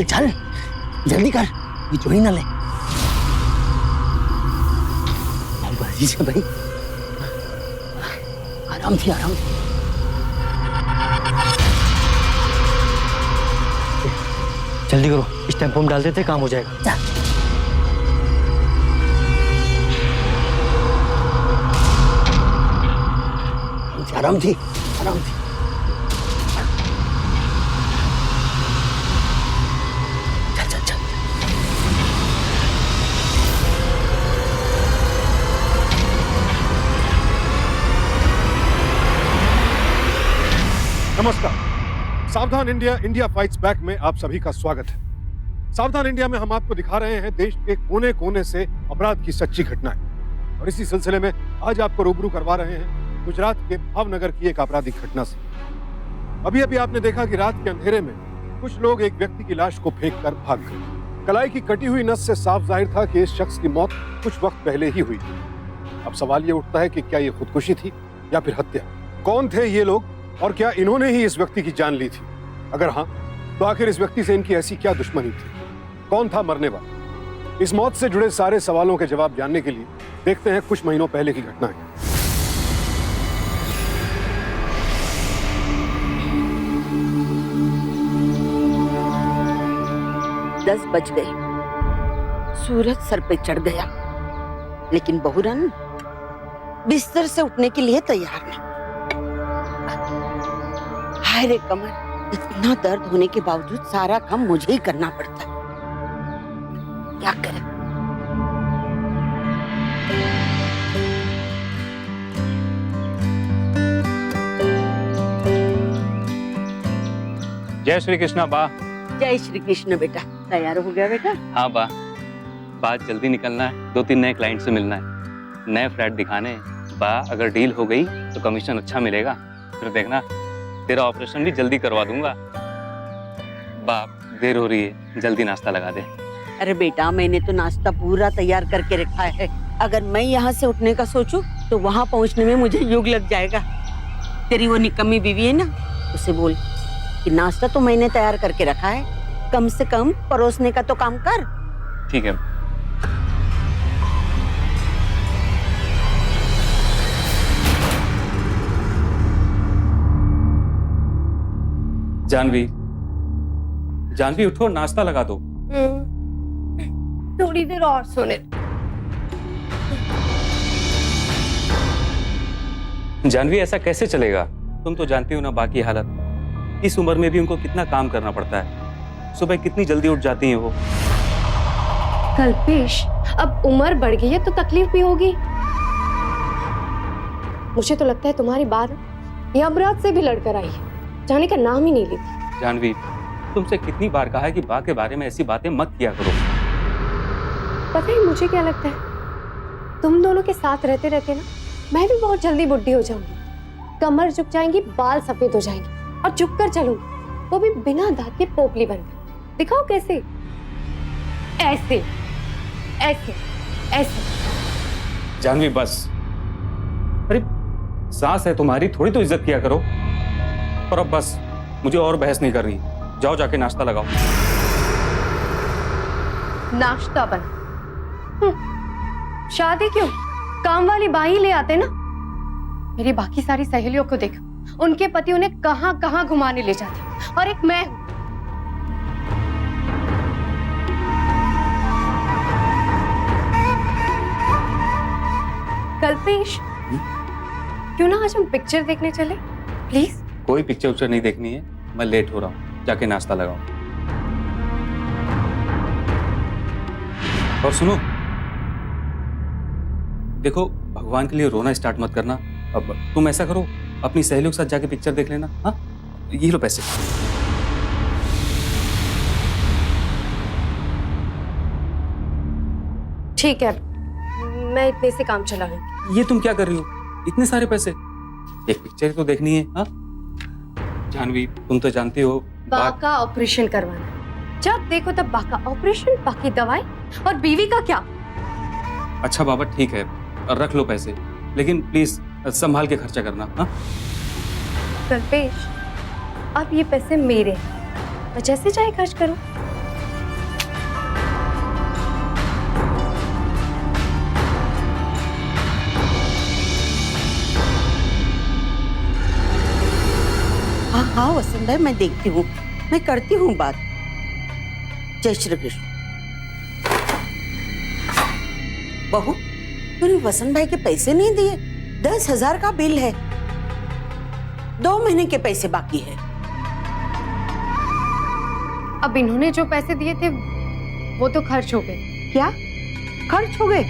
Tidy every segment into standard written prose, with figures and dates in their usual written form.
चल चल जल्दी कर, ये चोरी ना ले। बस से भाई, आराम से आराम से। जल्दी करो, इस टेम्पो में डाल देते, काम हो जाएगा। चल। आराम से आराम से। चल चल चल। नमस्कार, सावधान इंडिया, इंडिया फाइट्स बैक में आप सभी का स्वागत है। सावधान इंडिया में हम आपको दिखा रहे हैं देश के कोने कोने से अपराध की सच्ची घटनाएं, और इसी सिलसिले में आज आपको रूबरू करवा रहे हैं गुजरात के भावनगर की एक आपराधिक घटना से। अभी अभी आपने देखा कि रात के अंधेरे में कुछ लोग एक व्यक्ति की लाश को फेंक कर भाग गए। कलाई की कटी हुई नस से साफ जाहिर था कि इस शख्स की मौत कुछ वक्त पहले ही हुई थी। अब सवाल ये उठता है कि क्या ये खुदकुशी थी या फिर हत्या? कौन थे ये लोग और क्या इन्होंने ही इस व्यक्ति की जान ली थी? अगर हाँ, तो आखिर इस व्यक्ति से इनकी ऐसी क्या दुश्मनी थी? कौन था मरने वाला? इस मौत से जुड़े सारे सवालों के जवाब जानने के लिए देखते हैं कुछ महीनों पहले की घटनाएं। 10 बज गए, सूरज सर पे चढ़ गया, लेकिन बहुरन बिस्तर से उठने के लिए तैयार नहीं। हाय रे कमर, इतना दर्द होने के बावजूद सारा काम मुझे ही करना पड़ता है। क्या करें? जय श्री कृष्णा बा। जय श्री कृष्ण बेटा, तैयार हो गया बेटा? हाँ बा, बात जल्दी निकलना है, 2-3 नए क्लाइंट से मिलना है, नए फ्लैट दिखाने हैं। बा अगर डील हो गई तो कमीशन अच्छा मिलेगा, फिर देखना तेरा ऑपरेशन भी जल्दी करवा दूंगा। बा देर हो रही है, जल्दी नाश्ता लगा दे। अरे बेटा, मैंने तो नाश्ता पूरा तैयार करके रखा है। अगर मैं यहाँ से उठने का सोचूं तो वहाँ पहुँचने में मुझे युग लग जाएगा। तेरी वो निकम्मी बीवी है ना, उसे बोल कि नाश्ता तो मैंने तैयार करके रखा है, कम से कम परोसने का तो काम कर। ठीक है। जानवी, जानवी उठो, नाश्ता लगा दो। थोड़ी देर और सोने। जानवी ऐसा कैसे चलेगा? तुम तो जानती हो ना बाकी हालत, इस उम्र में भी उनको कितना काम करना पड़ता है। सुबह कितनी जल्दी उठ जाती हैं वो। कल्पेश, अब उम्र बढ़ गई है तो तकलीफ भी होगी। मुझे तो लगता है तुम्हारी बात यमराज से भी लड़कर आई है, जाने का नाम ही नहीं लेती। जानवी, तुमसे कितनी बार कहा है कि बा के बारे में ऐसी बातें मत किया करो। पता है मुझे क्या लगता है, तुम दोनों के साथ रहते रहते ना मैं भी बहुत जल्दी बुढ़ी हो जाऊंगी। कमर झुक जाएंगी, बाल सफेद हो जाएंगे, और झुक कर चलूंगी, वो भी बिना दांत के पोपली बनकर। दिखाओ कैसे? ऐसे ऐसे ऐसे। जानवी बस, अरे सास है तुम्हारी, थोड़ी तो इज्जत किया करो। और अब बस, मुझे और बहस नहीं करनी, जाओ जाके नाश्ता लगाओ। नाश्ता बना? शादी क्यों, काम वाली बाई ले आते ना। मेरी बाकी सारी सहेलियों को देखो, उनके पति उन्हें कहां कहां घुमाने ले जाते, और एक मैं हूं। कल्पेश, क्यों ना आज हम पिक्चर देखने चले? प्लीज। कोई पिक्चर उच्चर नहीं देखनी है, मैं लेट हो रहा हूँ, जाके नाश्ता लगाओ। और सुनो, देखो भगवान के लिए रोना स्टार्ट मत करना। अब तुम ऐसा करो, अपनी सहेलियों के साथ जाके पिक्चर देख लेना। हाँ, ये लो पैसे। ठीक है, मैं इतने से काम चला लूंगी। ये तुम क्या कर रही हो? इतने सारे पैसे, एक पिक्चर तो देखनी है। हाँ जानवी, तुम तो जानती हो बा का ऑपरेशन करवाना, जब देखो तब बा का ऑपरेशन, बाकी दवाई, और बीवी का क्या? अच्छा बाबा ठीक है, रख लो पैसे, लेकिन प्लीज संभाल के खर्चा करना। हाँ कल्पेश, अब ये पैसे मेरे हैं, मैं जैसे चाहे खर्च करूं। हाँ वसंत भाई, मैं देखती हूँ, मैं करती हूँ बात। जय श्री कृष्ण। बहू, तूने वसंत भाई के पैसे नहीं दिए? 10,000 का बिल है, 2 महीने के पैसे बाकी है। अब इन्होंने जो पैसे दिए थे वो तो खर्च हो गए। क्या खर्च हो गए?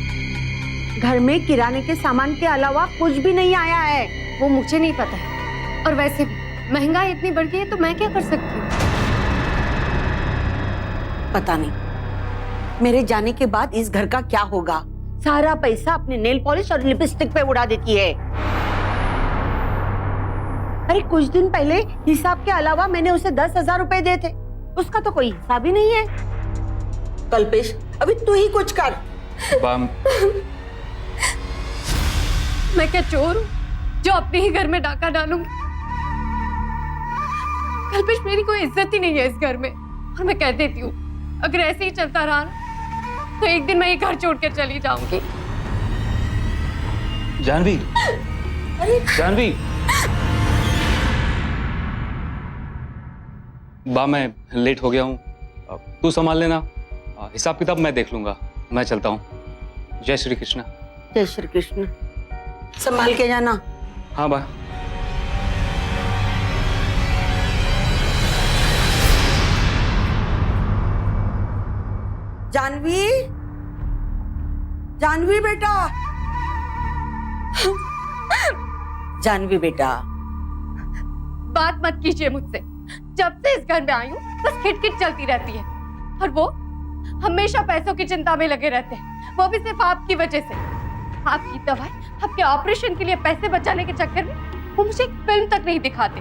घर में किराने के सामान के अलावा कुछ भी नहीं आया है। वो मुझे नहीं पता है, और वैसे भी महंगाई इतनी बढ़ गई है तो मैं क्या कर सकती हूँ? पता नहीं मेरे जाने के बाद इस घर का क्या होगा। सारा पैसा अपने नेल पॉलिश और लिपस्टिक पे उड़ा देती है। अरे कुछ दिन पहले हिसाब के अलावा मैंने उसे 10,000 रुपए दिए थे, उसका तो कोई हिसाब ही नहीं है। कल्पेश, अभी तू ही कुछ कर। मैं क्या चोर हूँ जो अपने ही घर में डाका डालूंगी? कल्पेश, मेरी कोई इज्जत ही नहीं है इस घर में, और मैं कह देती हूँ अगर ऐसे ही चलता रहा ना तो एक दिन मैं ये घर छोड़ कर चली जाऊंगी। जानवी, जानवी, बा मैं लेट हो गया हूँ, तू संभाल लेना, हिसाब किताब मैं देख लूंगा, मैं चलता हूँ। जय श्री कृष्ण। जय श्री कृष्ण। संभाल के जाना। हाँ बा। जानवी, जानवी बेटा, जानवी बेटा। बात मत कीजिए मुझसे, जब से इस घर में आई हूँ बस खिटखिट चलती रहती है, और वो हमेशा पैसों की चिंता में लगे रहते हैं, वो भी सिर्फ आपकी वजह से। आपकी दवाई, आपके ऑपरेशन के लिए पैसे बचाने के चक्कर में वो मुझे एक फिल्म तक नहीं दिखाते,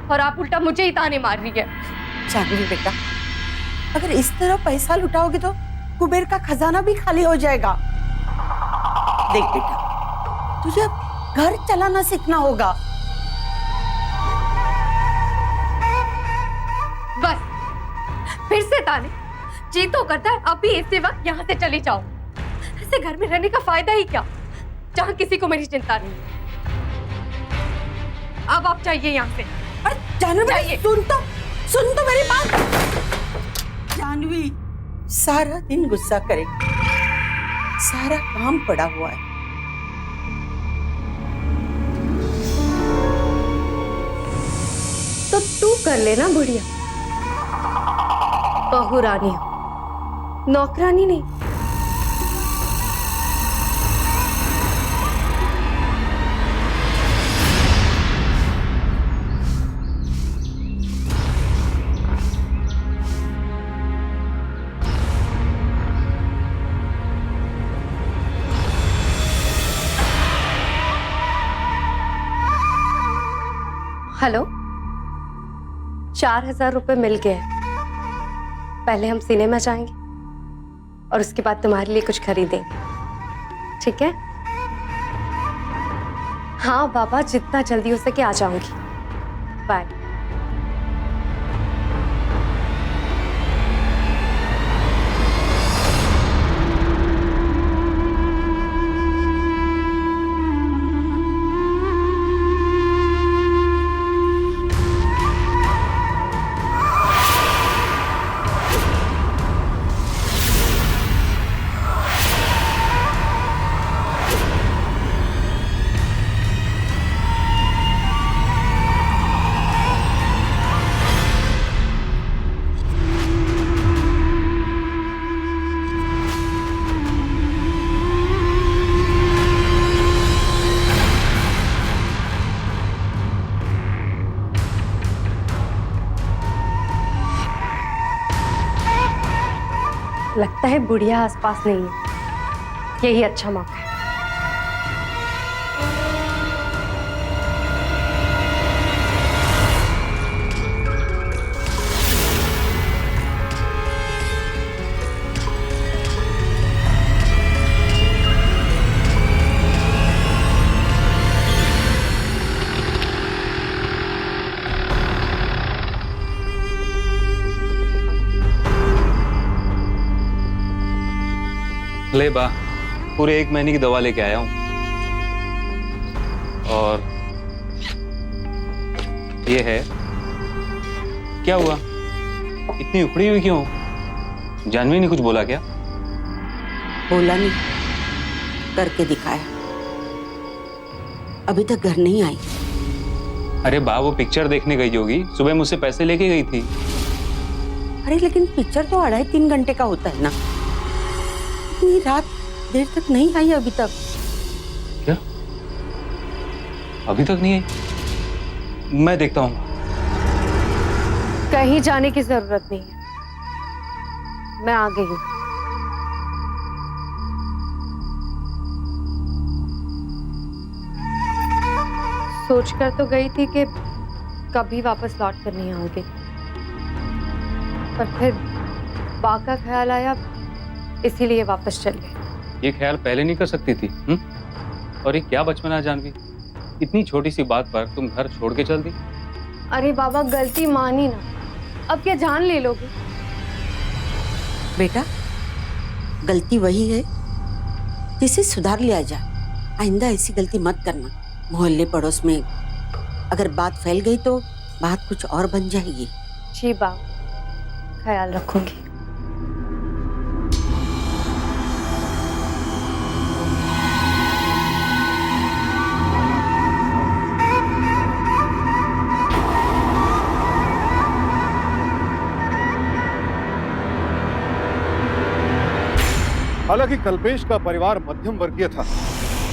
और आप उल्टा मुझे ही ताने मार रही है। जानवी बेटा, अगर इस तरह पैसा लुटाओगे तो कुबेर का खजाना भी खाली हो जाएगा। देख बेटा, तुझे घर चलाना सीखना होगा। बस फिर से ताने, जी तो करता है अभी इसी वक्त यहाँ से चली जाओ। ऐसे घर में रहने का फायदा ही क्या, जहाँ किसी को मेरी चिंता नहीं है। अब आप चाहिए यहाँ से। अरे जानवी बेटा, सुन तो मेरी बात। जानवी सारा दिन गुस्सा करेगी, सारा काम पड़ा हुआ है। तो तू कर लेना बुढ़िया, बहू रानी हो, नौकरानी नहीं। हेलो, 4,000 रुपए मिल गए। पहले हम सिनेमा जाएंगे और उसके बाद तुम्हारे लिए कुछ खरीदेंगे, ठीक है? हाँ बाबा, जितना जल्दी हो सके आ जाऊंगी। बाय। लगता है बुढ़िया आसपास नहीं है, यही अच्छा मौका है। ले बा, पूरे 1 महीने की दवा लेके आया हूँ, और ये है क्या हुआ? इतनी उखड़ी हुई क्यों? जानवी ने कुछ बोला क्या? बोला नहीं, करके दिखाया। अभी तक घर नहीं आई। अरे बा, वो पिक्चर देखने गई होगी, सुबह मुझसे पैसे लेके गई थी। अरे लेकिन पिक्चर तो 2.5-3 घंटे का होता है ना। इतनी रात देर तक नहीं आई अभी तक। क्या? अभी तक नहीं आई? मैं देखता हूँ। कहीं जाने की जरूरत नहीं है, मैं आ गई हूँ। सोचकर तो गई थी कि कभी वापस लौट कर नहीं आऊंगी, पर फिर बा का ख्याल आया, इसीलिए वापस चल गए। ये ख्याल पहले नहीं कर सकती थी? और ये क्या बचपना है जानवी, इतनी छोटी सी बात पर तुम घर छोड़ के चल दी। अरे बाबा, गलती मानी ना, अब क्या जान ले लोगे? बेटा, गलती वही है जिसे सुधार लिया जाए। आइंदा ऐसी गलती मत करना। मोहल्ले पड़ोस में अगर बात फैल गई तो बात कुछ और बन जाएगी। जी बा, ख्याल रखूंगी। हालांकि कल्पेश का परिवार मध्यम वर्गीय था,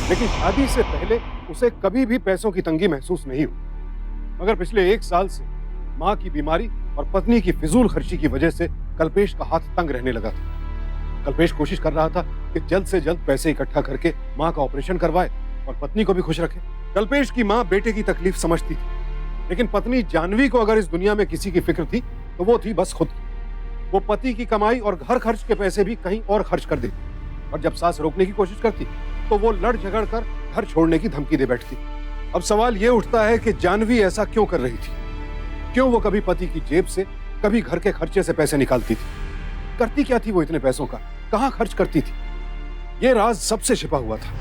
लेकिन शादी से पहले उसे कभी भी पैसों की तंगी महसूस नहीं हुई। मगर पिछले 1 साल से मां की बीमारी और पत्नी की फिजूल खर्ची की वजह से कल्पेश का हाथ तंग रहने लगा था। कल्पेश कोशिश कर रहा था कि जल्द से जल्द पैसे इकट्ठा करके मां का ऑपरेशन करवाए और पत्नी को भी खुश रखे। कल्पेश की मां बेटे की तकलीफ समझती थी, लेकिन पत्नी जानवी को अगर इस दुनिया में किसी की फिक्र थी तो वो थी बस खुद की। वो पति की कमाई और घर खर्च के पैसे भी कहीं और खर्च कर देती, और जब सास रोकने की कोशिश करती तो वो लड़ झगड़ कर घर छोड़ने की धमकी दे बैठती। अब सवाल ये उठता है कि जानवी ऐसा क्यों कर रही थी? क्यों वो कभी पति की जेब से, कभी घर के खर्चे से पैसे निकालती थी? करती क्या थी वो इतने पैसों का? कहां खर्च करती थी? ये राज सबसे छिपा हुआ था।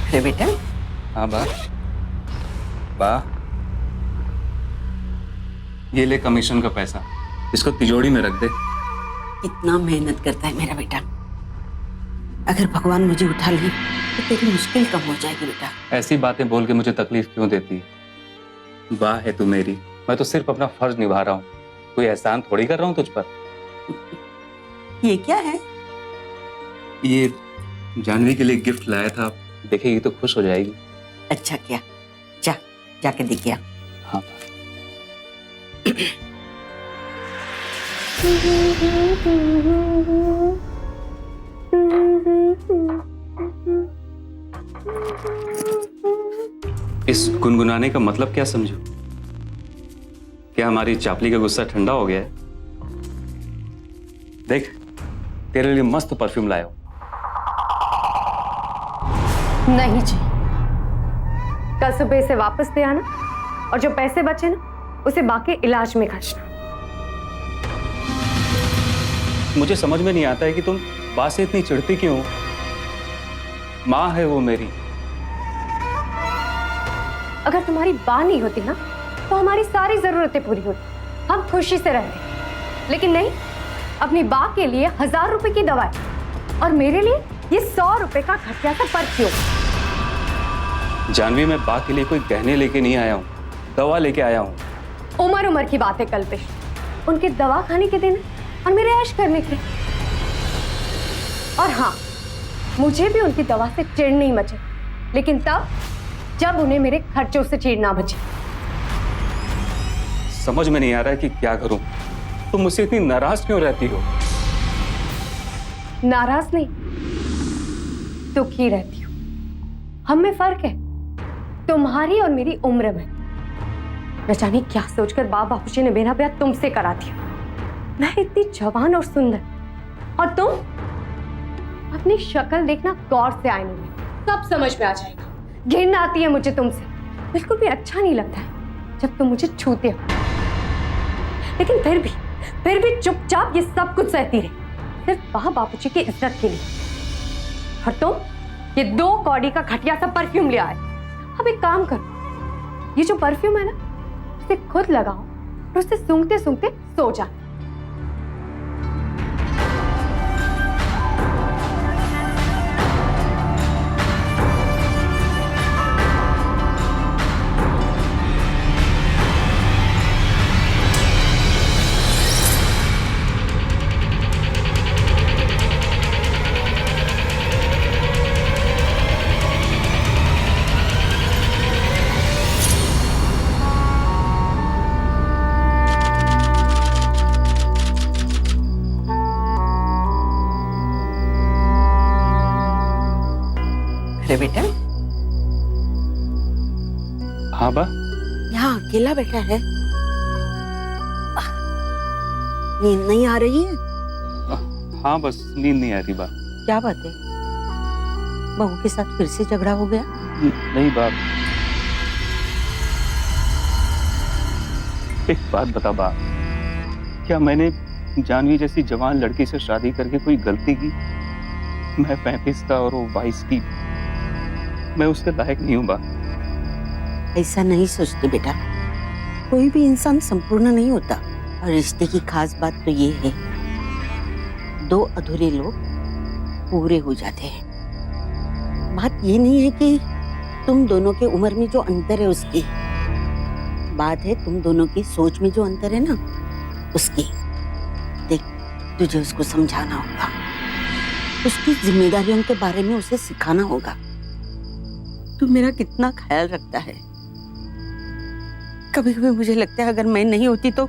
अरे बेटा। हाँ बा। बा, ये ले कमीशन का पैसा, इसको तिजोरी में रख दे। कितना मेहनत करता है मेरा बेटा। अगर भगवान मुझे उठा ले तो तेरी मुश्किल कम हो जाएगी बेटा। ऐसी बातें बोल के मुझे तकलीफ क्यों देती है? बा है तू मेरी, मैं तो सिर्फ अपना फर्ज निभा रहा हूँ, कोई एहसान थोड़ी कर रहा हूँ तुझ पर। ये क्या है? ये जानवी के लिए गिफ्ट लाया था, देखेगी तो खुश हो जाएगी। अच्छा किया, जाके दिख गया। हाँ। इस गुनगुनाने का मतलब क्या समझो? क्या हमारी चापली का गुस्सा ठंडा हो गया है? देख, तेरे लिए मस्त परफ्यूम लाया हूं। नहीं जी, कल सुबह इसे वापस ले आना, और जो पैसे बचे ना उसे बाकी इलाज में खर्चना। मुझे समझ में नहीं आता है कि तुम बात से इतनी चिढ़ती क्यों हो? माँ है वो मेरी। अगर तुम्हारी बात नहीं होती ना तो हमारी सारी जरूरतें पूरी होती, हम खुशी से रहते। लेकिन नहीं, अपनी बात के लिए 1000 रुपए की दवाई और मेरे लिए ये 100 रुपए का घटिया सा परफ्यूम। जानवी, मैं बा के लिए कोई गहने लेके नहीं आया हूँ, दवा लेके आया हूँ। उम्र की बात है कल्पेश, उनके दवा खाने के दिन और मेरे ऐश करने के। और हाँ, मुझे भी उनकी दवा से चिढ़ नहीं मचे, लेकिन तब जब उन्हें मेरे खर्चों से चिढ़ ना बचे। समझ में नहीं आ रहा है कि क्या करूं। तुम मुझसे इतनी नाराज क्यों रहती हो? नाराज नहीं, दुखी रहती हूँ। हम में फर्क है, तुम्हारी और मेरी उम्र में। न जाने क्या सोचकर बाबूजी ने मेरा ब्याह तुमसे करा दिया। मैं इतनी जवान और सुंदर, और तुम? अपनी शक्ल देखना गौर से आईने में, सब समझ में आ जाएगा। घिन आती है मुझे तुमसे, बिल्कुल भी अच्छा नहीं लगता है जब तुम मुझे छूते हो। लेकिन फिर भी चुपचाप ये सब कुछ सहती रही, सिर्फ बाबूजी की इज्जत के लिए। और ये 2 कौड़ी का घटिया सा परफ्यूम ले आए। अब एक काम करो, ये जो परफ्यूम है ना, इसे खुद लगाओ और उसे सूंघते सूंघते सो जा। अरे बेटा, हाँ बा। यहाँ अकेला बैठा है, नींद नहीं आ रही है? हाँ बस नींद नहीं आ रही बा। क्या बात है, बहू के साथ फिर से झगड़ा हो गया? नहीं बा। एक बात बता बा, क्या मैंने जानवी जैसी जवान लड़की से शादी करके कोई गलती की? मैं 35 का और वो 22 की। मैं उसके लायक नहीं हूँ बा। ऐसा नहीं सोचते बेटा, कोई भी इंसान संपूर्ण नहीं होता। और रिश्ते की खास बात तो ये है, 2 अधूरे लोग पूरे हो जाते हैं। बात ये नहीं है कि तुम दोनों के उम्र में जो अंतर है उसकी, बात है तुम दोनों की सोच में जो अंतर है ना, उसकी। देख, तुझे उसको समझाना होगा, उसकी जिम्मेदारियों के बारे में उसे सिखाना होगा। तू मेरा कितना ख्याल रखता है। कभी कभी मुझे लगता है अगर मैं नहीं होती तो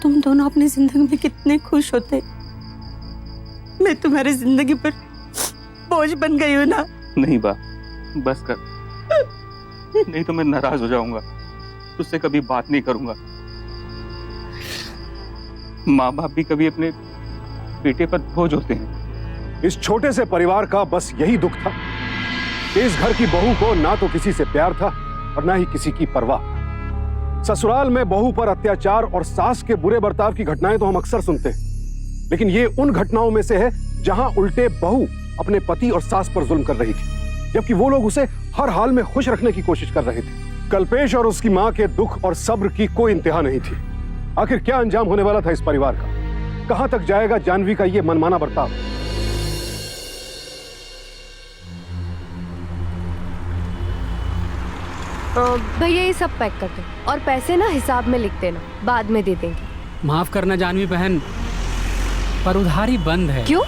तुम दोनों अपनी जिंदगी में कितने खुश होते। मैं तुम्हारी जिंदगी पर बोझ बन गई हूँ ना। नहीं बा, बस कर, नहीं तो मैं नाराज हो जाऊंगा, तुझसे कभी बात नहीं करूंगा। माँ बाप भी कभी अपने बेटे पर बोझ होते हैं। इस छोटे से परिवार का बस यही दुख था कि इस घर की बहू को ना तो किसी से प्यार था और ना ही किसी की परवाह। ससुराल में बहू पर अत्याचार और सास के बुरे बर्ताव की घटनाएं तो हम अक्सर सुनते हैं, लेकिन ये उन घटनाओं में से है जहां उल्टे बहू अपने पति और सास पर जुल्म कर रही थी, जबकि वो लोग उसे हर हाल में खुश रखने की कोशिश कर रहे थे। कल्पेश और उसकी मां के दुख और सब्र की कोई इंतहा नहीं थी। आखिर क्या अंजाम होने वाला था इस परिवार का? कहां तक जाएगा जानवी का ये मनमाना बर्ताव? भैया ये सब पैक कर दो और पैसे ना हिसाब में लिख देना, बाद में दे देंगे। माफ करना जानवी बहन, पर उधारी बंद है। क्यों?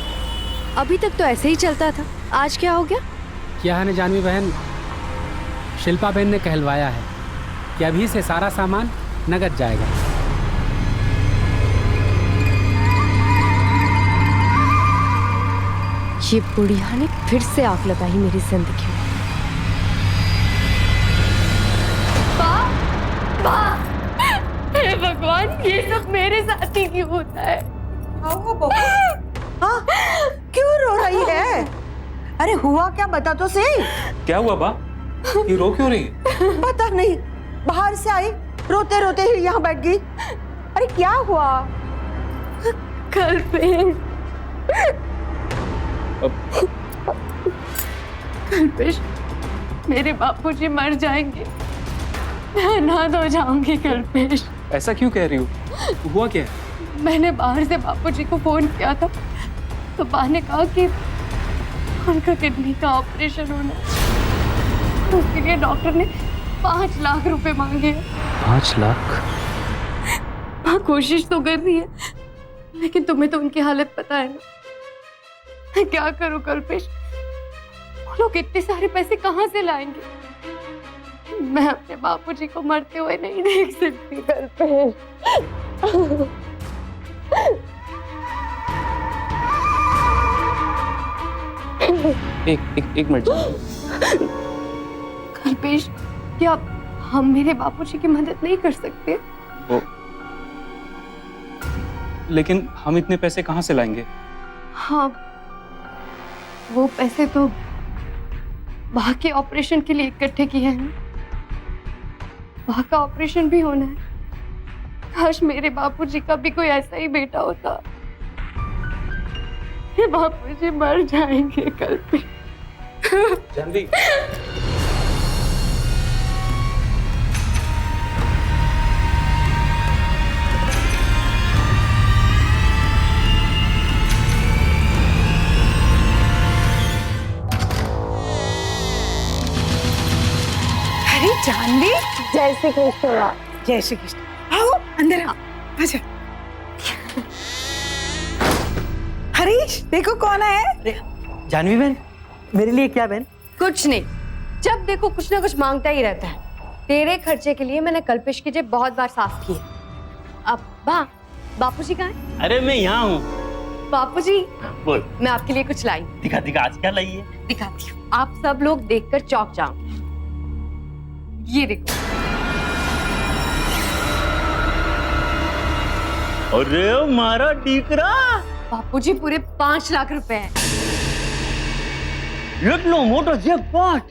अभी तक तो ऐसे ही चलता था, आज क्या हो गया? क्या है ना जानवी बहन, शिल्पा बहन ने कहलवाया है कि अभी से सारा सामान नगद जाएगा। ये बुढ़िया ने फिर से आग लगाई मेरी जिंदगी में। हे भगवान, ये सब मेरे साथ ही क्यों होता है? हाँ, क्यों रो रही है? अरे हुआ क्या, बता तो सही। क्या हुआ बा? ये रो क्यों रही? पता नहीं, बाहर से आई, रोते रोते ही यहाँ बैठ गई। अरे क्या हुआ? कल पे कल्पेश, मेरे बापूजी मर जाएंगे, मैं अनाथ हो जाऊंगी। कल्पेश, ऐसा क्यों कह रही हो? हुआ क्या? मैंने बाहर से बापूजी को फोन किया था, तो बा ने कहा कि उनका किडनी का ऑपरेशन होना, तो उसके लिए डॉक्टर ने 5 लाख रुपए मांगे। 5 लाख? हाँ, कोशिश तो कर रही है, लेकिन तुम्हें तो उनकी हालत पता है ना। मैं क्या करूं कल्पेश, वो लोग इतने सारे पैसे कहाँ से लाएंगे? मैं अपने बापूजी को मरते हुए नहीं देख सकती कल्पेश। एक मिनट। कल्पेश, क्या हम मेरे बापूजी की मदद नहीं कर सकते? वो, लेकिन हम इतने पैसे कहाँ से लाएंगे? हाँ, वो पैसे तो बा के ऑपरेशन के लिए इकट्ठे किए हैं। बा का ऑपरेशन भी होना है। काश मेरे बापूजी का भी कोई ऐसा ही बेटा होता। ये बापूजी मर जाएंगे कल पे। जानवी, अरे जानवी, जय श्री कृष्ण। जय श्री कृष्ण। आओ अंदर आओ। अच्छा हरीश, देखो कौन है। जानवी बहन, मेरे लिए क्या बहन? कुछ नहीं, जब देखो कुछ ना कुछ मांगता ही रहता है। तेरे खर्चे के लिए मैंने कल्पेश की जेब बहुत बार साफ की है। अब बापूजी कहाँ हैं? अरे मैं यहाँ हूँ। बापूजी, बोल। मैं आपके लिए कुछ लाई। दिखा दिखा, आज क्या लाई है? दिखाती हूँ, आप सब लोग देखकर चौंक जाओ। ये देखो। अरे मारा डीकरा, बापूजी पूरे 5 लाख रुपए हैं। इतना मोटा जैकपॉट,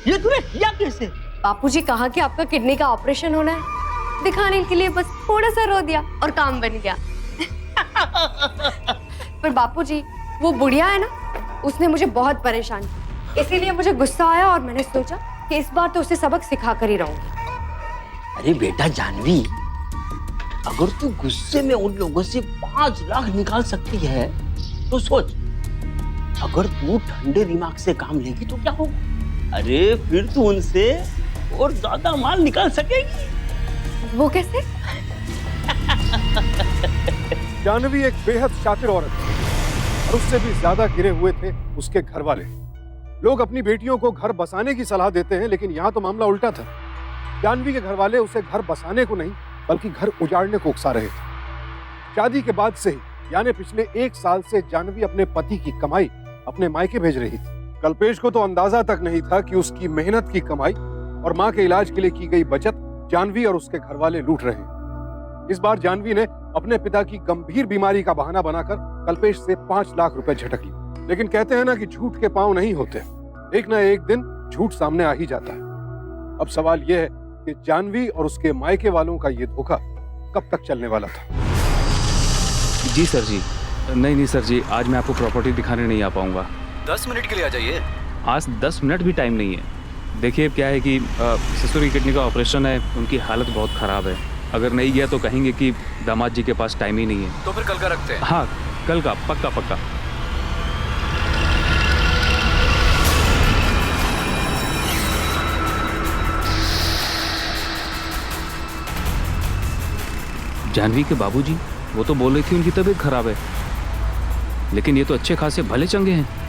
ये तूने किया कैसे? बापूजी कहा कि आपका किडनी का ऑपरेशन होना है, दिखाने के लिए बस थोड़ा सा रो दिया और काम बन गया। पर बापूजी, वो बुढ़िया है ना, उसने मुझे बहुत परेशान किया, इसीलिए मुझे गुस्सा आया और मैंने सोचा कि इस बार तो उसे सबक सिखा कर ही रहूंगी। अरे बेटा जानवी, अगर तू गुस्से में उन लोगों से 5 लाख निकाल सकती है तो सोच, अगर तू ठंडे दिमाग से काम लेगी तो क्या होगा? अरे फिर तू उनसे और ज्यादा माल निकाल सकेगी। वो कैसे? जानवी एक बेहद शातिर औरत थी और उससे भी ज्यादा गिरे हुए थे उसके घर वाले। लोग अपनी बेटियों को घर बसाने की सलाह देते हैं, लेकिन यहाँ तो मामला उल्टा था। जानवी के घर वाले उसे घर बसाने को नहीं बल्कि घर उजाड़ने को उकसा रहे थे। शादी के बाद से ही, यानी पिछले 1 साल से जानवी अपने पति की कमाई अपने मायके भेज रही थी। कल्पेश को तो अंदाजा तक नहीं था कि उसकी मेहनत की कमाई और माँ के इलाज के लिए की गई बचत जानवी और उसके घर वाले लूट रहे हैं। इस बार जानवी ने अपने पिता की गंभीर बीमारी का बहाना बनाकर कल्पेश से 5 लाख रुपए झटक लिए। लेकिन कहते हैं ना कि झूठ के पांव नहीं होते, एक ना एक दिन झूठ सामने आ ही जाता है। अब सवाल यह है कि जानवी और उसके मायके वालों का ये धोखा कब तक चलने वाला था। जी सर जी। नहीं सर जी, आज मैं आपको प्रॉपर्टी दिखाने नहीं आ पाऊंगा। 10 मिनट के लिए आ जाइए। आज 10 मिनट भी टाइम नहीं है। देखिए क्या है कि ससुर की किडनी का ऑपरेशन है, उनकी हालत बहुत ख़राब है। अगर नहीं गया तो कहेंगे कि दामाद जी के पास टाइम ही नहीं है। तो फिर कल का रखते हैं। हाँ, कल का पक्का पक्का। जानवी के बाबूजी, वो तो बोल रही थी उनकी तबीयत खराब है, लेकिन ये तो अच्छे खासे भले चंगे हैं।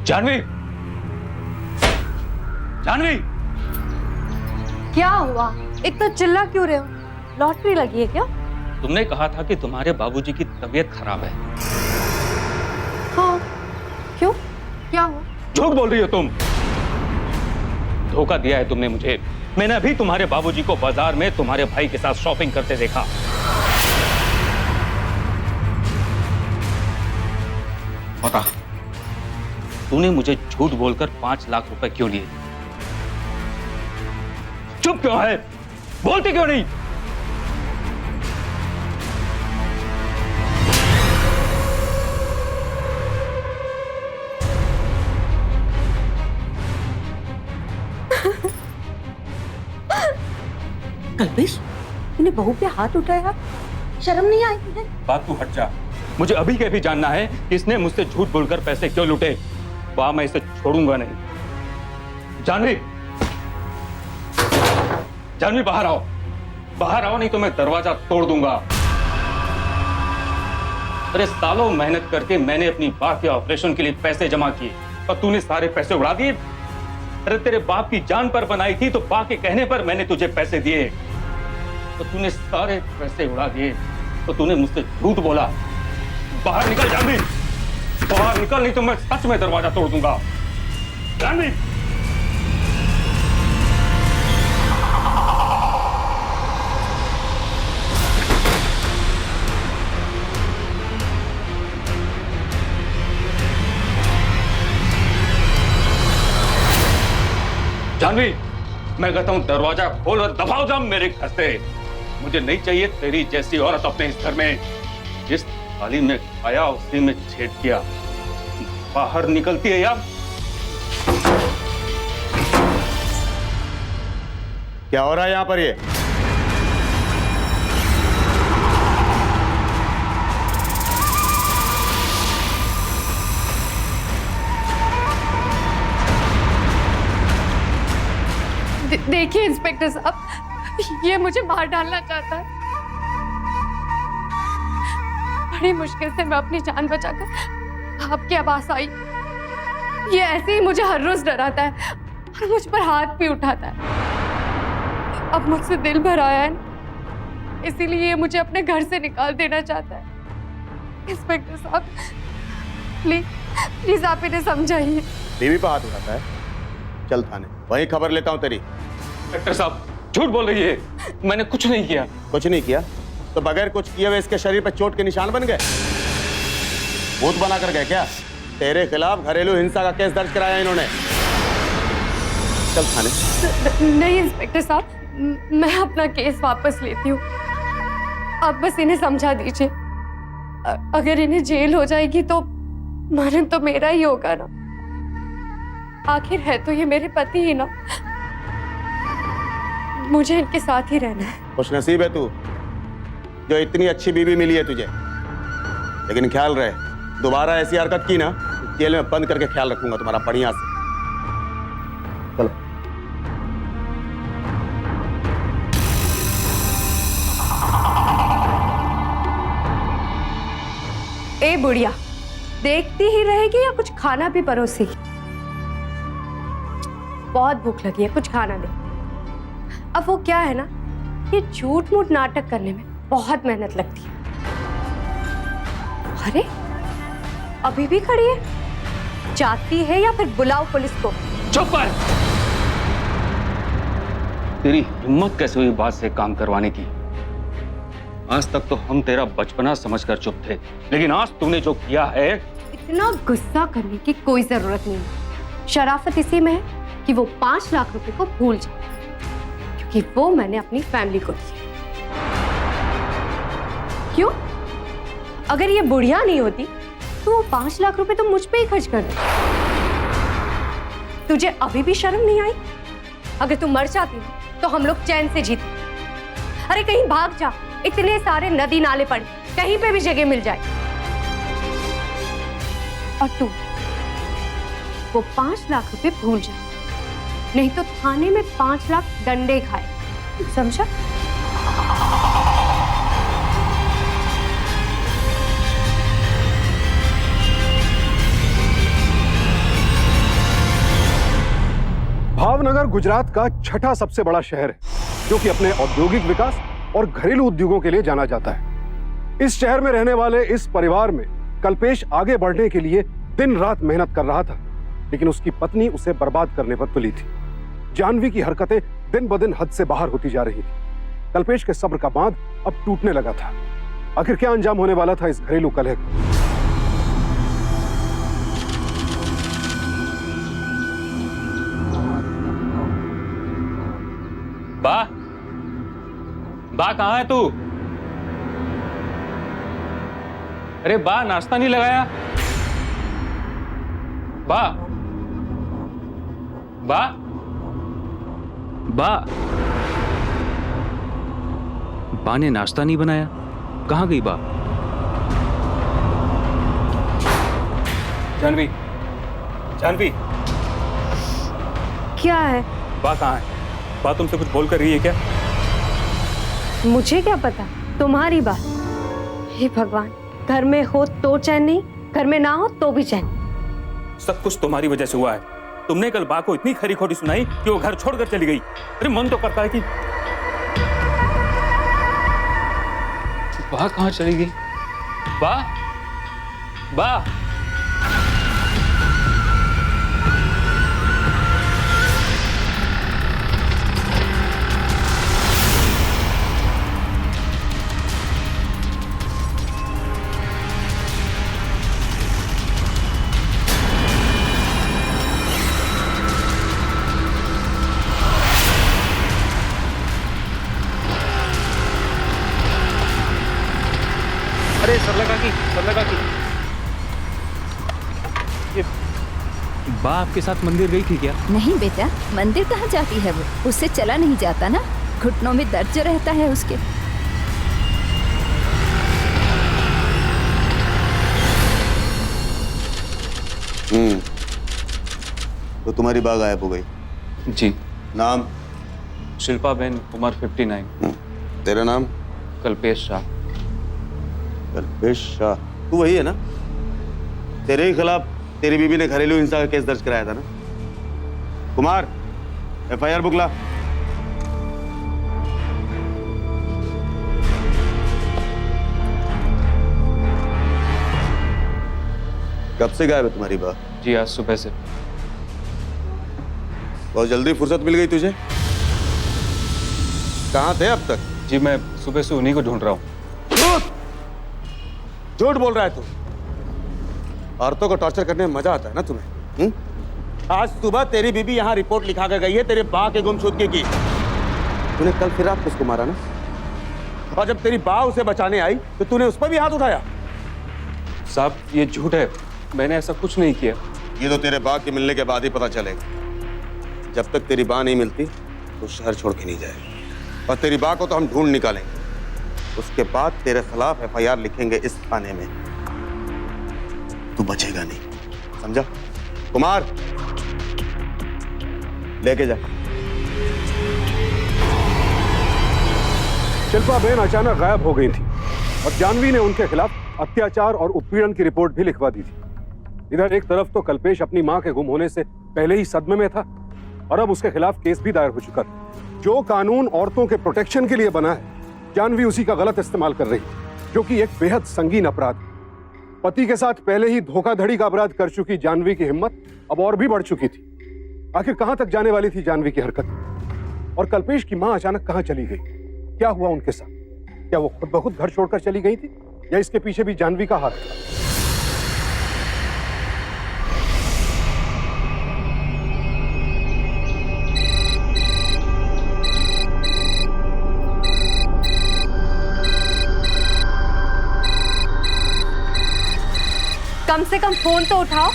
जानवी, जानवी, क्या हुआ? इतना चिल्ला क्यों रहे हो? लॉटरी लगी है क्या? तुमने कहा था कि तुम्हारे बाबूजी की तबीयत खराब है। हाँ, क्यों? क्या हुआ? झूठ बोल रही हो तुम। धोखा दिया है तुमने मुझे। मैंने अभी तुम्हारे बाबूजी को बाजार में तुम्हारे भाई के साथ शॉपिंग करते देखा। बता, तूने मुझे झूठ बोलकर 5 लाख रुपए क्यों लिए? चुप क्यों है? बोलती क्यों नहीं? कल्पेश, तूने बहू पे हाथ उठाया, शर्म नहीं आई तुझे? बात तू हट जा। मुझे अभी के भी जानना है कि इसने मुझसे झूठ बोलकर पैसे क्यों लूटे। वाह, मैं इसे छोड़ूंगा नहीं। जानवी, जानवी बाहर आओ, बाहर आओ, नहीं तो मैं दरवाजा तोड़ दूंगा। अरे सालों मेहनत करके मैंने अपनी बाप के ऑपरेशन के लिए पैसे जमा किए और तूने सारे पैसे उड़ा दिए। अरे तेरे बाप की जान पर बनाई थी तो बाप के कहने पर मैंने तुझे पैसे दिए, तो तूने सारे पैसे उड़ा दिए, तो तूने मुझसे झूठ बोला। बाहर निकल जानवी, बाहर निकल, नहीं तो मैं सच में दरवाजा तोड़ दूंगा। जानवी, जानवी, मैं कहता हूँ दरवाजा खोल और दबाओ जाम मेरे घर से। मुझे नहीं चाहिए तेरी जैसी औरत अपने इस घर में। जिस थाली में खाया उसी में छेद किया। बाहर निकलती है या क्या हो रहा है यहाँ पर? ये देखिए इंस्पेक्टर साहब, ये मुझे मार डालना चाहता है। बड़ी मुश्किल से मैं अपनी जान बचाकर आपकी आवाज आई। ये ऐसे ही मुझे हर रोज डराता है और मुझ पर हाथ भी उठाता है। अब मुझसे दिल भर आया है ना, इसीलिए ये मुझे अपने घर से निकाल देना चाहता है। इंस्पेक्टर साहब प्लीज प्लीज आप इन्हें समझाइए। बीवी पर हाथ उठाता है? चल थाने, वहीं खबर लेता हूँ तेरी। इंस्पेक्टर साहब झूठ बोल रही है, मैंने कुछ नहीं किया। कुछ नहीं किया तो बगैर कुछ किए हुए इसके शरीर पर चोट के निशान बन गए? भूत बना कर गए क्या? तेरे खिलाफ घरेलू हिंसा का केस दर्ज कराया इन्होंने। चल थाने। नहीं इंस्पेक्टर साहब, मैं अपना केस वापस लेती हूँ। आप बस इन्हें समझा दीजिए। अगर इन्हें जेल हो जाएगी तो मरण तो मेरा ही होगा ना। आखिर है तो ये मेरे पति ही ना। मुझे इनके साथ ही रहना है। खुश नसीब है तू जो इतनी अच्छी बीवी मिली है तुझे। लेकिन ख्याल रहे, दोबारा ऐसी हरकत की ना, जेल में बंद करके ख्याल रखूंगा तुम्हारा बढ़िया से। चलो। ए बुढ़िया, देखती ही रहेगी या कुछ खाना भी परोसेगी? बहुत भूख लगी है, कुछ खाना दे। अब वो क्या है ना, ये झूठ मूठ नाटक करने में बहुत मेहनत लगती है। अरे अभी भी खड़ी है, जाती है या फिर बुलाओ पुलिस को? चुप कर। तेरी हिम्मत कैसे हुई बात से काम करवाने की? आज तक तो हम तेरा बचपना समझकर चुप थे, लेकिन आज तूने जो किया है। इतना गुस्सा करने की कोई जरूरत नहीं है। शराफत इसी में है कि वो 5 लाख रुपए को भूल जाए, क्योंकि वो मैंने अपनी फैमिली को दिए। क्यों? अगर ये बुढ़िया नहीं होती तो वो 5 लाख रुपए तो मुझ पे ही खर्च कर दे। तुझे अभी भी शर्म नहीं आई? अगर तू मर जाती तो हम लोग चैन से जीते। अरे कहीं भाग जा, इतने सारे नदी नाले पड़े, कहीं पे भी जगह मिल जाए। और तू वो 5 लाख रुपए भूल जा, नहीं तो थाने में 5 लाख डंडे खाए, समझा? भावनगर गुजरात का छठा सबसे बड़ा शहर है, जो कि अपने औद्योगिक विकास और घरेलू उद्योगों के लिए जाना जाता है। इस शहर में रहने वाले इस परिवार में कल्पेश आगे बढ़ने के लिए दिन रात मेहनत कर रहा था, लेकिन उसकी पत्नी उसे बर्बाद करने पर तुली थी। जानवी की हरकतें दिन ब दिन हद से बाहर होती जा रही थी। कल्पेश के सब्र का बांध अब टूटने लगा था। आखिर क्या अंजाम होने वाला था इस घरेलू कलह का? बा कहाँ है तू? अरे बा, नाश्ता नहीं लगाया? बा बा बा बा ने नाश्ता नहीं बनाया? कहाँ गई बा? जानवी, जानवी, क्या है? बा कहाँ है? बा तुमसे कुछ बोल कर रही है क्या? मुझे क्या पता तुम्हारी बात। हे भगवान, घर में हो तो चैन नहीं, घर में ना हो तो भी चैन। सब कुछ तुम्हारी वजह से हुआ है। तुमने कल बा को इतनी खरी खोटी सुनाई कि वो घर छोड़कर चली गई। अरे मन तो करता है कि बा कहाँ चली गई? बा बा सरलगा की ये बा आपके साथ मंदिर गई थी क्या? नहीं बेटा, मंदिर कहाँ जाती है वो, उससे चला नहीं जाता ना, घुटनों में दर्द जो रहता है उसके। तो तुम्हारी बात गायब हो गई? जी। नाम? शिल्पा बेन, उम्र 59। तेरा नाम? कल्पेश शाह। कल्पेश शाह, तू वही है ना? तेरे ही खिलाफ तेरी बीवी ने घरेलू हिंसा का केस दर्ज कराया था ना? कुमार, FIR बुक ला। कब से गायब है तुम्हारी बात? जी, आज सुबह से। बहुत जल्दी फुर्सत मिल गई तुझे? कहाँ थे अब तक? जी, मैं सुबह से उन्हीं को ढूंढ रहा हूँ। झूठ बोल रहा है तू। औरतों को टॉर्चर करने में मजा आता है ना तुम्हें? आज सुबह तेरी बीबी यहाँ रिपोर्ट लिखा कर गई है तेरे बा के गुमशुदगी की। तूने कल फिर रात उसको मारा ना, और जब तेरी बा उसे बचाने आई तो तूने उस पर भी हाथ उठाया। साहब, ये झूठ है, मैंने ऐसा कुछ नहीं किया। ये तो तेरे बा के मिलने के बाद ही पता चलेगा। जब तक तेरी बा नहीं मिलती तो शहर छोड़ के नहीं जाएगा, और तेरी बा को तो हम ढूंढ निकालेंगे। उसके बाद तेरे खिलाफ FIR लिखेंगे इस थाने में। तू बचेगा नहीं, समझा? कुमार, लेके जा। शिल्पा बेन अचानक गायब हो गई थी और जानवी ने उनके खिलाफ अत्याचार और उत्पीड़न की रिपोर्ट भी लिखवा दी थी। इधर एक तरफ तो कल्पेश अपनी मां के गुम होने से पहले ही सदमे में था, और अब उसके खिलाफ केस भी दायर हो चुका था। जो कानून औरतों के प्रोटेक्शन के लिए बना है, जानवी उसी का गलत इस्तेमाल कर रही, जो कि एक बेहद संगीन अपराध है। पति के साथ पहले ही धोखाधड़ी का अपराध कर चुकी जानवी की हिम्मत अब और भी बढ़ चुकी थी। आखिर कहां तक जाने वाली थी जानवी की हरकत, और कल्पेश की मां अचानक कहां चली गई? क्या हुआ उनके साथ? क्या वो खुद ब खुद घर छोड़कर चली गई थी, या इसके पीछे भी जानवी का हाथ था? कम से कम फोन तो उठाओ।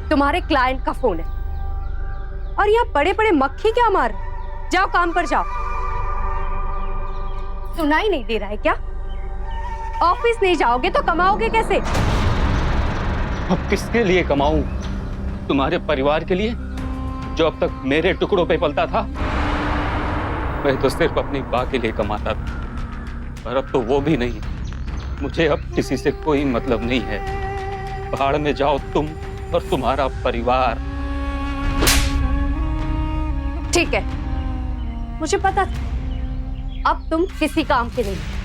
तुम्हारे क्लाइंट का फोन है और यहाँ बड़े बड़े मक्खी क्या मार? जाओ काम पर जाओ। सुनाई नहीं दे रहा है क्या? ऑफिस नहीं जाओगे तो कमाओगे कैसे? अब किसके लिए कमाऊं? तुम्हारे परिवार के लिए, जो अब तक मेरे टुकड़ों पे पलता था। मैं तो सिर्फ अपनी बा के लिए कमाता था, और अब तो वो भी नहीं। मुझे अब किसी से कोई मतलब नहीं है। पहाड़ में जाओ तुम और तुम्हारा परिवार। ठीक है, मुझे पता था अब तुम किसी काम के नहीं।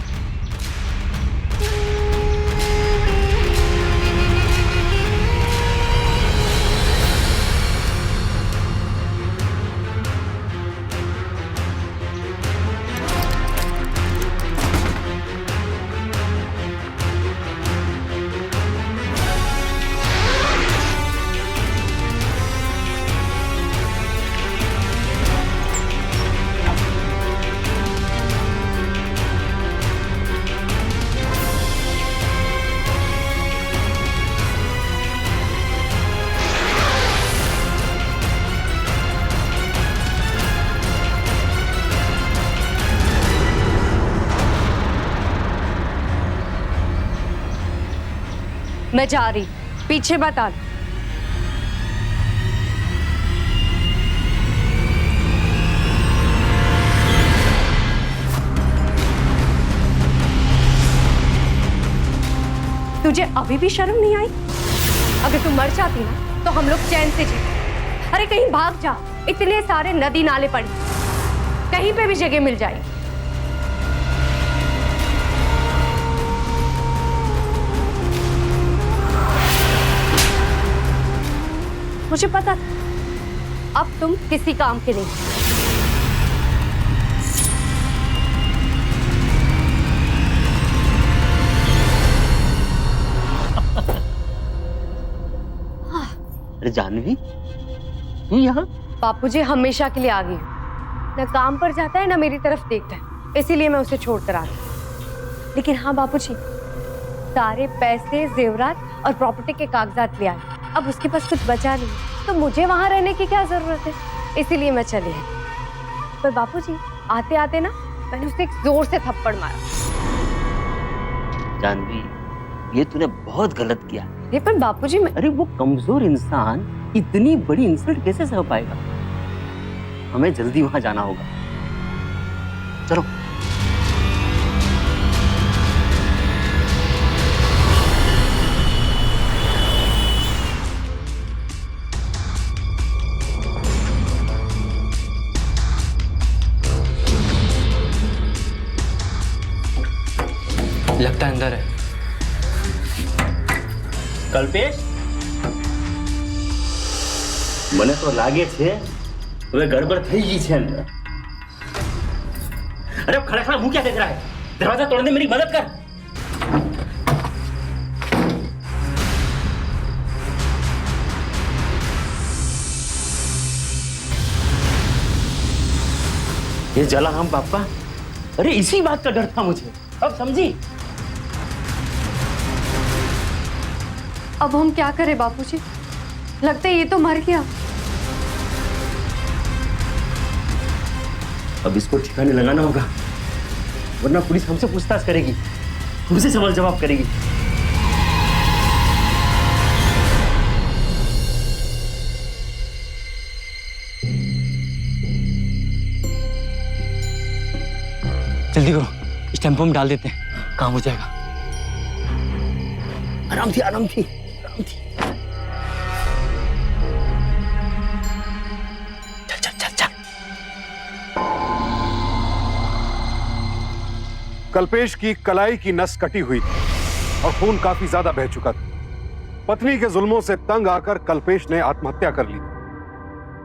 मैं जा रही, पीछे मत आना। तुझे अभी भी शर्म नहीं आई? अगर तू मर जाती ना तो हम लोग चैन से जीते। अरे कहीं भाग जा, इतने सारे नदी नाले पड़े, कहीं पे भी जगह मिल जाएगी। मुझे पता था अब तुम किसी काम के नहीं। अरे जानवी, तू यहाँ? बापूजी हमेशा के लिए आ गई। न काम पर जाता है, न मेरी तरफ देखता है, इसीलिए मैं उसे छोड़कर आ गई। लेकिन हाँ बापूजी, सारे पैसे, जेवरात और प्रॉपर्टी के कागजात ले आए। अब उसके पास कुछ बचा नहीं, तो मुझे वहां रहने की क्या जरूरत है, इसीलिए मैं चली आई। पर बापूजी, आते आते ना मैंने उसे एक जोर से थप्पड़ मारा। जानवी, ये तूने बहुत गलत किया। अरे पर बापूजी अरे वो कमजोर इंसान इतनी बड़ी इंसल्ट कैसे सह पाएगा? हमें जल्दी वहां जाना होगा। चलो। लगता है अंदर है। कल्पेश, મને તો લાગે છે હવે ગડબડ થઈ ગઈ છે અંદર। अरे खड़ा खड़ा मुंह क्या देख रहा है? दरवाजा तोड़ने मेरी मदद कर। ये जला हम पापा। अरे इसी बात का डर था मुझे, अब समझी? अब हम क्या करें बापूजी? लगता है ये तो मर गया। अब इसको ठिकाने लगाना होगा, वरना पुलिस हमसे पूछताछ करेगी, हमसे सवाल जवाब करेगी। जल्दी करो, इस टेम्पो में डाल देते हैं, काम हो जाएगा। आराम थी, आराम थी, आराम थी। चल चल चल चल। कल्पेश की कलाई की नस कटी हुई थी और खून काफी ज्यादा बह चुका था। पत्नी के जुल्मों से तंग आकर कल्पेश ने आत्महत्या कर ली।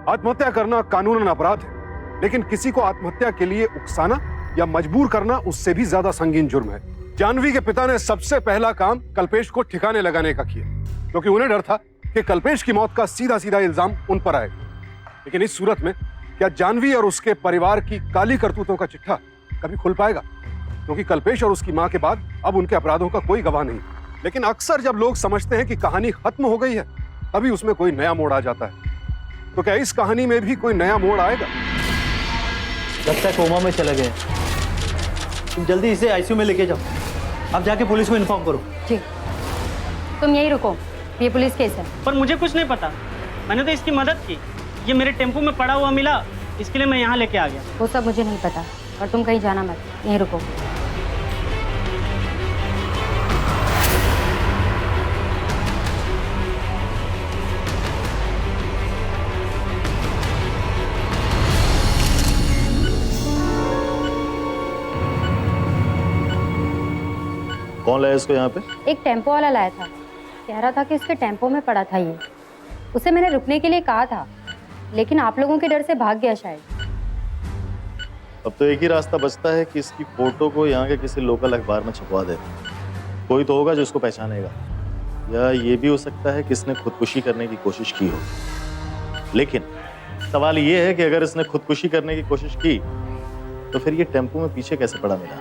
आत्महत्या करना कानूनन अपराध है, लेकिन किसी को आत्महत्या के लिए उकसाना या मजबूर करना उससे भी ज्यादा संगीन जुर्म है। जानवी के पिता ने सबसे पहला काम कल्पेश को ठिकाने लगाने का किया, क्योंकि उन्हें डर था कि कल्पेश की मौत का सीधा सीधा इल्जाम उन पर आएगा। लेकिन इस सूरत में क्या जानवी और उसके परिवार की काली करतूतों का चिट्ठा कभी खुल पाएगा? क्योंकि कल्पेश और उसकी मां के बाद अब उनके अपराधों का कोई गवाह नहीं। लेकिन अक्सर जब लोग समझते हैं कि कहानी खत्म हो गई है, तभी उसमें कोई नया मोड़ आ जाता है। तो क्या इस कहानी में भी कोई नया मोड़ आएगा? लगता है कोमा में चले गए। तुम जल्दी इसे आईसीयू में लेके जाओ। अब जाके पुलिस को इन्फॉर्म करो। ठीक, तुम यही रुको, ये पुलिस केस है। पर मुझे कुछ नहीं पता, मैंने तो इसकी मदद की। ये मेरे टेम्पो में पड़ा हुआ मिला, इसके लिए मैं यहाँ लेके आ गया। वो सब मुझे नहीं पता, और तुम कहीं जाना मत, यहीं रुको। कौन लाया इसको यहाँ पे? एक टेम्पो वाला लाया था, कह रहा था कि उसके टेम्पो में पड़ा था ये। उसे मैंने रुकने के लिए कहा था, लेकिन आप लोगों के डर से भाग गया शायद। अब तो एक ही रास्ता बचता है कि इसकी फोटो को यहाँ के किसी लोकल अखबार में छपवा दे। कोई तो होगा जो इसको पहचानेगा, या ये भी हो सकता है कि इसने खुदकुशी करने की कोशिश की हो। लेकिन सवाल ये है कि अगर इसने खुदकुशी करने की कोशिश की तो फिर ये टेम्पो में पीछे कैसे पड़ा मिला?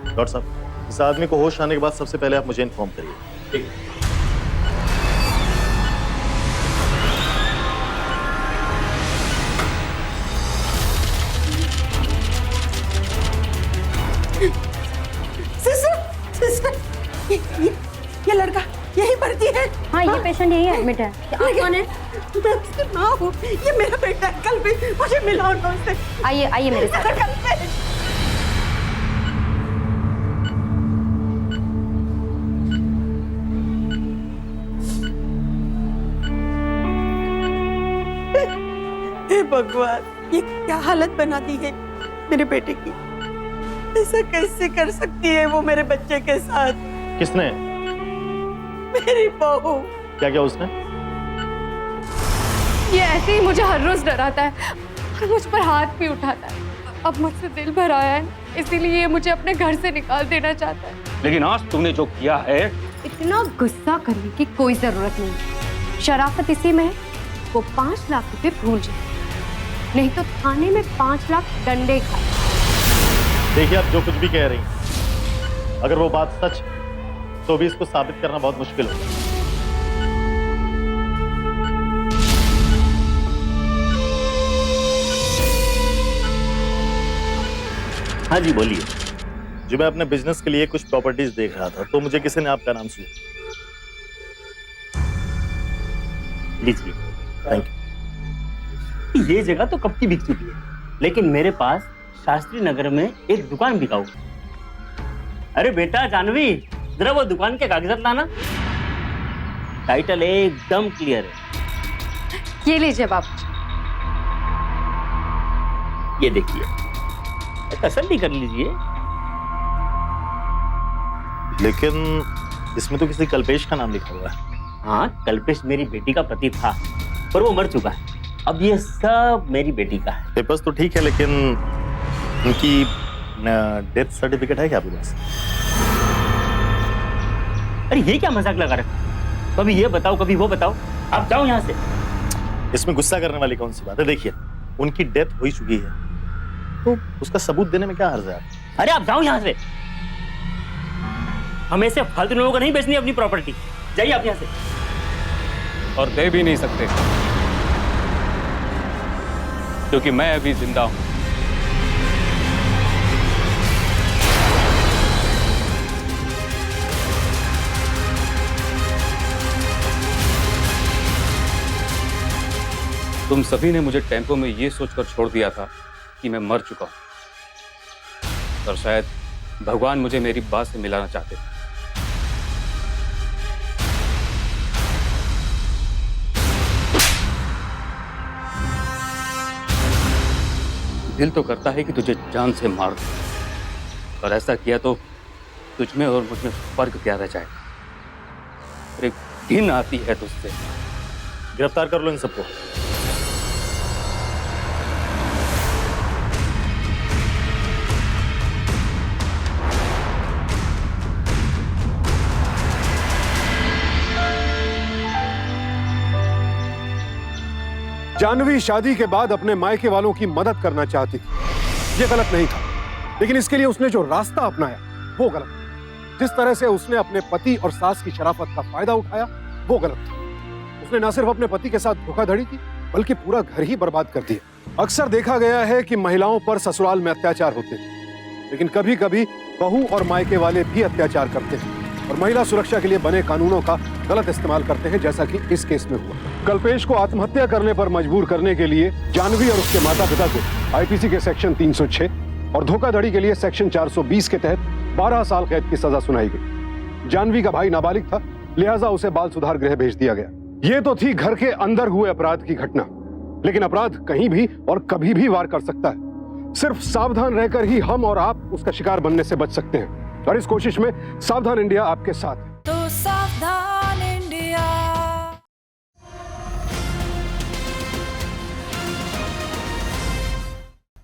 डॉक्टर साहब, इस आदमी को होश आने के बाद सबसे पहले आप मुझे इन्फॉर्म करिए। ठीक। ये लड़का यही भर्ती है? हाँ, ये पेशेंट यही एडमिट है। आप कौन है? मैं उसकी माँ हूँ। ये मेरा बेटा है, कल भी मुझे मिला उससे। आइए आइए मेरे साथ। हे भगवान, ये क्या हालत बना दी है मेरे बेटे की। ऐसा कैसे कर सकती है वो मेरे बच्चे के साथ? किसने? मेरी बहू। क्या क्या उसने? ये ऐसे ही मुझे हर रोज डराता है और मुझ पर हाथ भी उठाता है। अब मुझसे दिल भर आया है, इसीलिए ये मुझे अपने घर से निकाल देना चाहता है। लेकिन आज तुमने जो किया है, इतना गुस्सा करने की कोई जरूरत नहीं। शराफत इसी में है, वो 5 लाख रुपए भूल जाए, नहीं तो थाने में 5 लाख डंडे खाए। देखिए, आप जो कुछ भी कह रही हैं, अगर वो बात सच तो भी इसको साबित करना बहुत मुश्किल होगा। हाँ जी बोलिए। जो मैं अपने बिजनेस के लिए कुछ प्रॉपर्टीज देख रहा था तो मुझे किसी ने आपका नाम सुना। लीजिए। Thank you. ये जगह तो कब की बिक चुकी है, लेकिन मेरे पास शास्त्री नगर में एक दुकान बिकाऊ। अरे बेटा जानवी, जरा वो दुकान के कागजात लाना। टाइटल एकदम क्लियर है। ये लीजिए बाबू। ये देखिए, तसल्ली कर लीजिए। लेकिन इसमें तो किसी कल्पेश का नाम लिखा हुआ है। हाँ, कल्पेश मेरी बेटी का पति था, पर वो मर चुका है। अब ये सब मेरी बेटी का है। पेपर्स तो ठीक है, लेकिन उनकी डेथ सर्टिफिकेट है क्या आपके पास? अरे ये क्या मजाक लगा रखा? कभी ये बताओ, कभी वो बताओ। आप जाओ यहाँ से। इसमें गुस्सा करने वाली कौन सी बात है? देखिए, उनकी डेथ हो ही चुकी है, तो उसका सबूत देने में क्या हर्ज है? अरे आप जाओ यहाँ से। हमें से फालतू लोगों को नहीं बेचनी अपनी प्रॉपर्टी। जाइए आप यहाँ से। और दे भी नहीं सकते, क्योंकि मैं अभी जिंदा हूं। तुम सभी ने मुझे टेम्पो में ये सोचकर छोड़ दिया था कि मैं मर चुका हूं, और शायद भगवान मुझे मेरी बात से मिलाना चाहते थे। दिल तो करता है कि तुझे जान से मार दूं, और ऐसा किया तो तुझ में और मुझ में फर्क क्या रह जाएगा? अरे घिन आती है तुझसे। गिरफ्तार कर लो इन सबको। जानवी शादी के बाद अपने मायके वालों की मदद करना चाहती थी। ये गलत नहीं था, लेकिन इसके लिए उसने जो रास्ता अपनाया वो गलत था। जिस तरह से उसने अपने पति और सास की शराफत का फायदा उठाया वो गलत था। उसने न सिर्फ अपने पति के साथ धोखाधड़ी की, बल्कि पूरा घर ही बर्बाद कर दिया। अक्सर देखा गया है कि महिलाओं पर ससुराल में अत्याचार होते हैं, लेकिन कभी कभी बहू और मायके वाले भी अत्याचार करते हैं और महिला सुरक्षा के लिए बने कानूनों का गलत इस्तेमाल करते हैं, जैसा कि इस केस में हुआ। कल्पेश को आत्महत्या करने पर मजबूर करने के लिए जानवी और उसके माता पिता को आईपीसी के सेक्शन 306 और धोखाधड़ी के लिए सेक्शन 420 के तहत 12 साल कैद की सजा सुनाई गई। जानवी का भाई नाबालिग था, लिहाजा उसे बाल सुधार गृह भेज दिया गया। ये तो थी घर के अंदर हुए अपराध की घटना, लेकिन अपराध कहीं भी और कभी भी वार कर सकता है। सिर्फ सावधान रहकर ही हम और आप उसका शिकार बनने से बच सकते हैं, और इस कोशिश में सावधान इंडिया आपके साथ है।